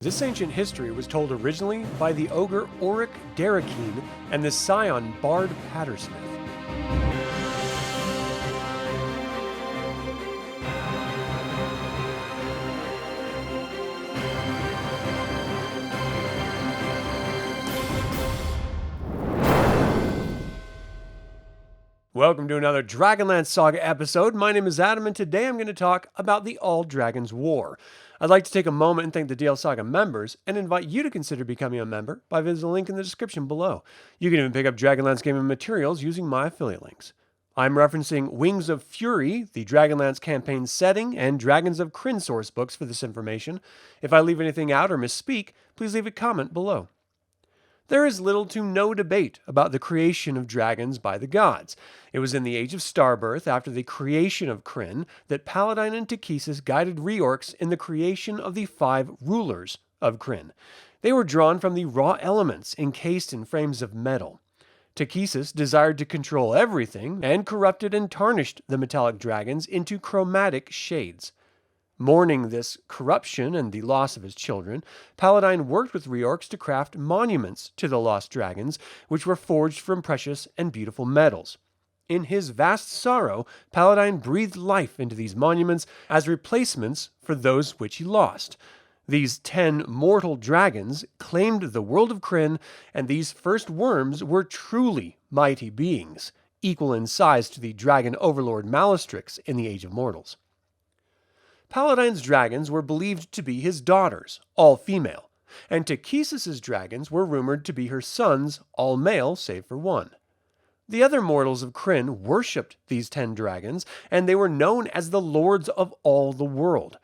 This ancient history was told originally by the ogre Oric Darakeen and the scion Bard Patersmith. Welcome to another DragonLance Saga episode. My name is Adam, and today I'm going to talk about the All Dragons War. I'd like to take a moment and thank the DL Saga members, and invite you to consider becoming a member by visiting the link in the description below. You can even pick up DragonLance gaming materials using my affiliate links. I'm referencing Wings of Fury, the Dragonlance campaign setting, and Dragons of Krynn source books for this information. If I leave anything out or misspeak, please leave a comment below. There is little to no debate about the creation of dragons by the gods. It was in the Age of Starbirth, after the creation of Krynn, that Paladine and Takhisis guided Reorx in the creation of the 5 rulers of Krynn. They were drawn from the raw elements encased in frames of metal. Takhisis desired to control everything, and corrupted and tarnished the metallic dragons into chromatic shades. Mourning this corruption and the loss of his children, Paladine worked with Reorx to craft monuments to the lost dragons, which were forged from precious and beautiful metals. In his vast sorrow, Paladine breathed life into these monuments as replacements for those which he lost. These 10 mortal dragons claimed the world of Krynn, and these first wyrms were truly mighty beings, equal in size to the Dragon Overlord Malystryx in the Age of Mortals. Paladine's dragons were believed to be his daughters, all female, and Takhisis' dragons were rumored to be her sons, all male save for one. The other mortals of Krynn worshipped these 10 dragons, and they were known as the lords of all the world.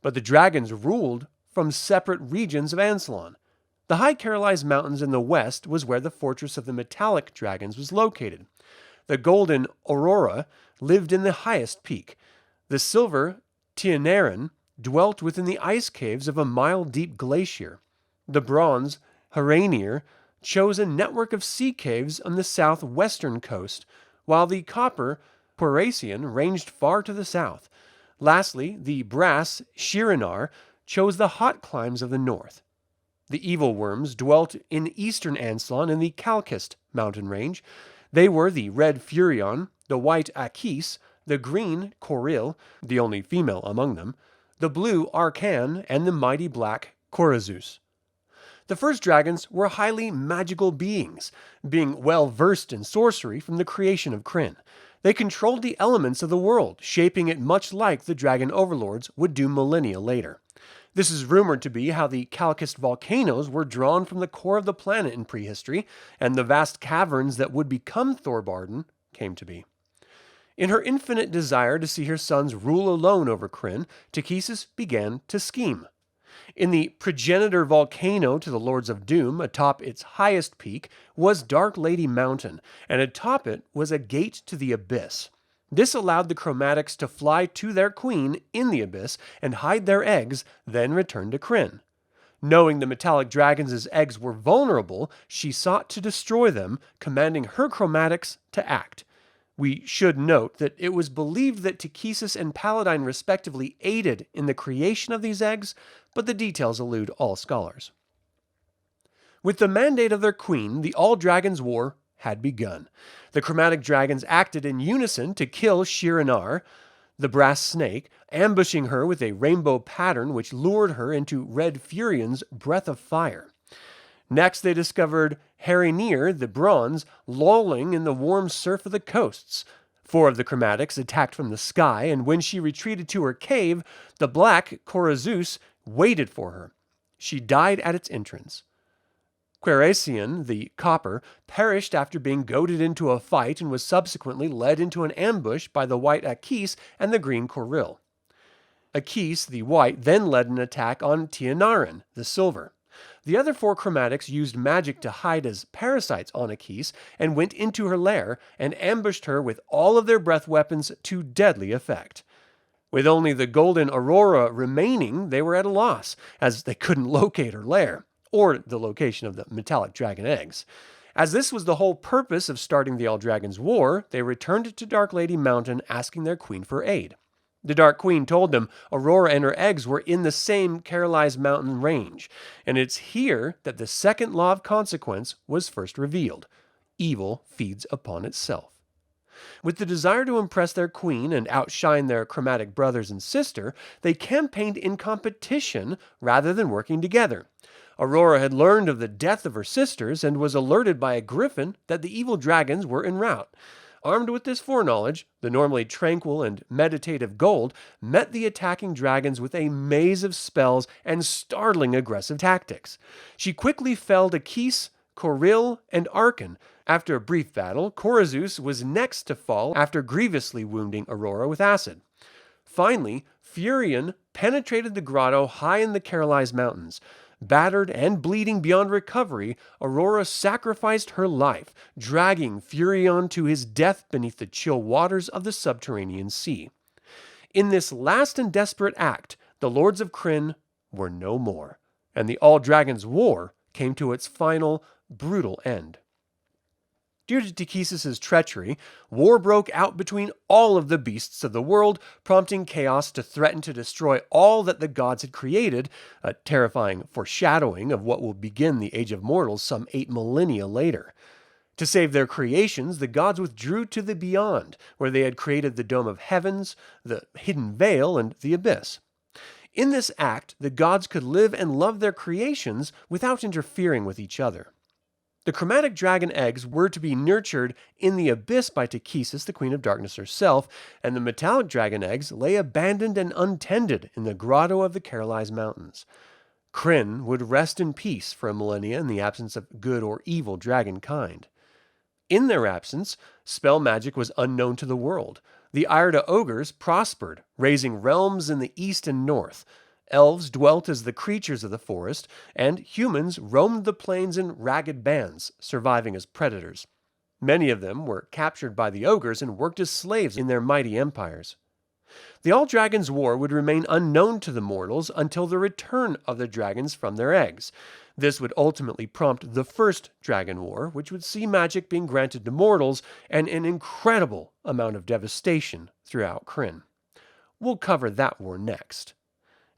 But the dragons ruled from separate regions of Ansalon. The High Carolise Mountains in the west was where the fortress of the metallic dragons was located. The golden Aurora lived in the highest peak. The silver Tianaran dwelt within the ice caves of a mile-deep glacier. The bronze Haraneer chose a network of sea caves on the southwestern coast, while the copper Quaracian ranged far to the south. Lastly, the brass Shirinar chose the hot climes of the north. The evil wyrms dwelt in eastern Ansalon in the Calcist mountain range. They were the red Furion, the white Akis, the green Coril, the only female among them, the blue Arcan, and the mighty black Corazus. The first dragons were highly magical beings, being well versed in sorcery from the creation of Krynn. They controlled the elements of the world, shaping it much like the Dragon Overlords would do millennia later. This is rumored to be how the Calcist volcanoes were drawn from the core of the planet in prehistory, and the vast caverns that would become Thorbarden came to be. In her infinite desire to see her sons rule alone over Krynn, Takhisis began to scheme. In the progenitor volcano to the Lords of Doom, atop its highest peak, was Dark Lady Mountain, and atop it was a gate to the Abyss. This allowed the chromatics to fly to their queen in the Abyss and hide their eggs, then return to Krynn. Knowing the metallic dragons' eggs were vulnerable, she sought to destroy them, commanding her chromatics to act. We should note that it was believed that Takhisis and Paladine respectively aided in the creation of these eggs, but the details elude all scholars. With the mandate of their queen, the All Dragons War had begun. The chromatic dragons acted in unison to kill Shirinar, the brass snake, ambushing her with a rainbow pattern which lured her into Red Furion's breath of fire. Next, they discovered Haraneer, the bronze, lolling in the warm surf of the coasts. 4 of the chromatics attacked from the sky, and when she retreated to her cave, the black Corazus waited for her. She died at its entrance. Quaracian, the copper, perished after being goaded into a fight and was subsequently led into an ambush by the white Akis and the green Coril. Akis, the white, then led an attack on Tianaran, the silver. The other 4 chromatics used magic to hide as parasites on Akis and went into her lair and ambushed her with all of their breath weapons to deadly effect. With only the golden Aurora remaining, they were at a loss, as they couldn't locate her lair, or the location of the metallic dragon eggs. As this was the whole purpose of starting the All Dragons War, they returned to Dark Lady Mountain asking their queen for aid. The Dark Queen told them Aurora and her eggs were in the same Carolized Mountain range, and it's here that the second law of consequence was first revealed. Evil feeds upon itself. With the desire to impress their queen and outshine their chromatic brothers and sister, they campaigned in competition rather than working together. Aurora had learned of the death of her sisters and was alerted by a griffin that the evil dragons were en route. Armed with this foreknowledge, the normally tranquil and meditative Gold met the attacking dragons with a maze of spells and startling aggressive tactics. She quickly felled Takhisis, Coril, and Arkan. After a brief battle, Corazus was next to fall after grievously wounding Aurora with acid. Finally, Furion penetrated the grotto high in the Carolized Mountains. Battered and bleeding beyond recovery, Aurora sacrificed her life, dragging Furion to his death beneath the chill waters of the subterranean sea. In this last and desperate act, the Lords of Krynn were no more, and the All Dragons War came to its final, brutal end. Due to Takhisis' treachery, war broke out between all of the beasts of the world, prompting chaos to threaten to destroy all that the gods had created, a terrifying foreshadowing of what will begin the Age of Mortals some 8 millennia later. To save their creations, the gods withdrew to the Beyond, where they had created the Dome of Heavens, the Hidden Veil, and the Abyss. In this act, the gods could live and love their creations without interfering with each other. The chromatic dragon eggs were to be nurtured in the abyss by Takhisis, the Queen of Darkness herself, and the metallic dragon eggs lay abandoned and untended in the grotto of the Carolized Mountains. Krynn would rest in peace for a millennia in the absence of good or evil dragon kind. In their absence, spell magic was unknown to the world. The Irda ogres prospered, raising realms in the east and north. Elves dwelt as the creatures of the forest, and humans roamed the plains in ragged bands, surviving as predators. Many of them were captured by the ogres and worked as slaves in their mighty empires. The All Dragons War would remain unknown to the mortals until the return of the dragons from their eggs. This would ultimately prompt the First Dragon War, which would see magic being granted to mortals and an incredible amount of devastation throughout Krynn. We'll cover that war next.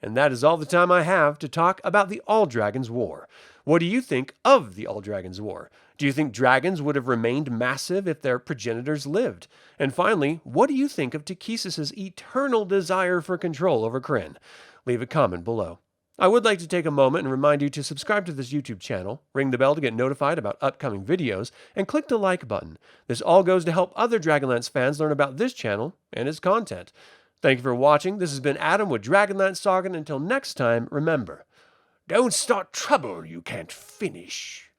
And that is all the time I have to talk about the All Dragons War. What do you think of the All Dragons War? Do you think dragons would have remained massive if their progenitors lived? And finally, what do you think of Takhisis' eternal desire for control over Krynn? Leave a comment below. I would like to take a moment and remind you to subscribe to this YouTube channel, ring the bell to get notified about upcoming videos, and click the like button. This all goes to help other Dragonlance fans learn about this channel and its content. Thank you for watching. This has been Adam with Dragonlance Saga, and until next time, remember, don't start trouble you can't finish.